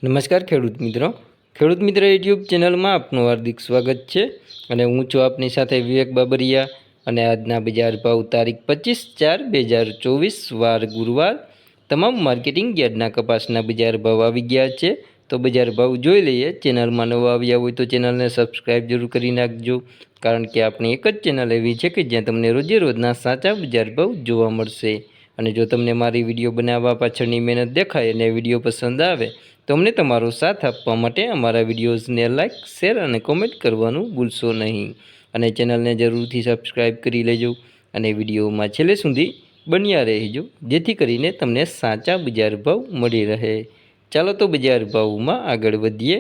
નમસ્કાર ખેડૂત મિત્ર યુટ્યુબ ચેનલમાં આપનું હાર્દિક સ્વાગત છે અને હું છું આપની સાથે વિવેક બાબરિયા અને આજના બજાર ભાવ તારીખ 25/4/2024 વાર ગુરુવાર તમામ માર્કેટિંગ યાર્ડના કપાસના બજાર ભાવ આવી ગયા છે। તો બજાર ભાવ જોઈ લઈએ। ચેનલમાં નવા આવ્યા હોય તો ચેનલને સબસ્ક્રાઈબ જરૂર કરી નાખજો, કારણ કે આપણી એક જ ચેનલ એવી છે કે જ્યાં તમને રોજે રોજના સાચા બજાર ભાવ જોવા મળશે। અને જો તમને મારી વિડીયો બનાવવા પાછળની મહેનત દેખાય અને વિડીયો પસંદ આવે તો અમને તમારો સાથ આપવા માટે અમારા વિડીયોઝને લાઇક, શેર અને કોમેન્ટ કરવાનું ભૂલશો નહીં। અને ચેનલને જરૂરથી સબસ્ક્રાઈબ કરી લેજો અને વિડીયોમાં છેલ્લે સુધી બન્યા રહેજો, જેથી કરીને તમને સાચા બજાર ભાવ મળી રહે। ચાલો તો બજાર ભાવમાં આગળ વધીએ।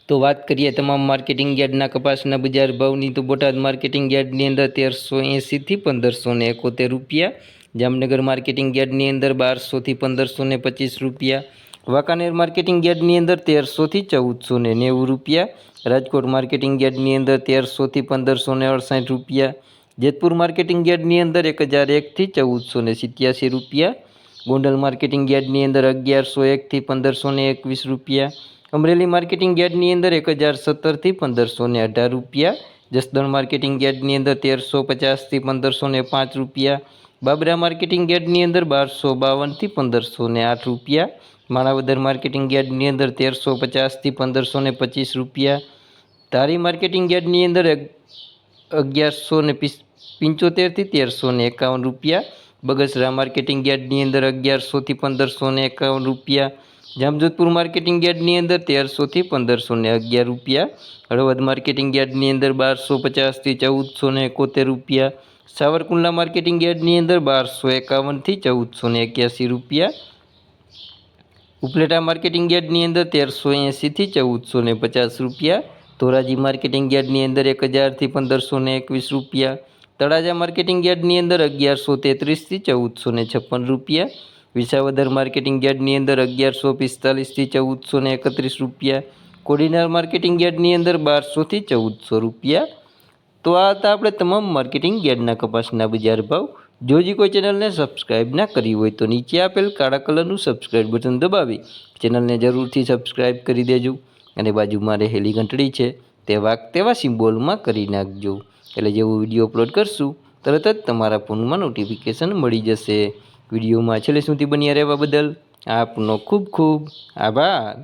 તો વાત કરીએ તમામ માર્કેટિંગ યાર્ડના કપાસના બજાર ભાવની, તો બોટાદ માર્કેટિંગ યાર્ડની અંદર 1380 થી 1571 રૂપિયા, જામનગર માર્કેટિંગ યાર્ડની અંદર 1200 થી 1525 રૂપિયા, વાંકાનેર માર્કેટિંગ યાર્ડની અંદર 1300 થી 1490 રૂપિયા, રાજકોટ માર્કેટિંગ યાર્ડની અંદર 1300 થી 1568 રૂપિયા, જેતપુર માર્કેટિંગ યાર્ડની અંદર 1001 થી 1487 રૂપિયા, ગોંડલ માર્કેટિંગ યાર્ડની અંદર 1101 થી 1521 રૂપિયા, અમરેલી માર્કેટિંગ યાર્ડની અંદર 1017 થી 1518 રૂપિયા, જસદણ માર્કેટિંગ યાર્ડની અંદર 1350 થી 1505 રૂપિયા, બાબરા માર્કેટિંગ યાર્ડની અંદર 1252 થી 1508 રૂપિયા, માણાવદર માર્કેટિંગ યાર્ડની અંદર 1350 થી 1525 રૂપિયા, ધારી માર્કેટિંગ યાર્ડની અંદર 1175 થી 1351 રૂપિયા, બગસરા માર્કેટિંગ યાર્ડની અંદર 1100 થી 1551 રૂપિયા, જામજોધપુર માર્કેટિંગ યાર્ડની અંદર 1300 થી 1511 રૂપિયા, હળવદ માર્કેટિંગ યાર્ડની અંદર 1250 થી 1471 રૂપિયા, સાવરકુંડલા માર્કેટિંગ યાર્ડની અંદર 1251 થી 1481 રૂપિયા, ઉપલેટા માર્કેટિંગ યાર્ડની અંદર 1380 થી 1450 રૂપિયા, ધોરાજી માર્કેટિંગ યાર્ડની અંદર 1000 થી 1521 રૂપિયા, તળાજા માર્કેટિંગ યાર્ડની અંદર 1133 થી 1456 રૂપિયા, વિસાવદર માર્કેટિંગ યાર્ડની અંદર 1145 થી 1431 રૂપિયા, કોડીનાર માર્કેટિંગ યાર્ડની અંદર 1200 થી 1400 રૂપિયા। તો આ હતા આપણે તમામ માર્કેટિંગ યાર્ડના કપાસના બજાર ભાવ। જો કોઈ ચેનલને સબસ્ક્રાઈબ ના કરી હોય તો નીચે આપેલ કાળા કલરનું સબસ્ક્રાઈબ બટન દબાવી ચેનલને જરૂરથી સબસ્ક્રાઈબ કરી દેજો અને બાજુમાં રહેલી ઘંટડી છે તે તેવા સિમ્બોલમાં કરી નાખજો, એટલે જેવું વિડીયો અપલોડ કરશું તરત જ તમારા ફોનમાં નોટિફિકેશન મળી જશે। વિડીયોમાં છેલ્લે સુધી બન્યા રહેવા બદલ આપનો ખૂબ ખૂબ આભાર।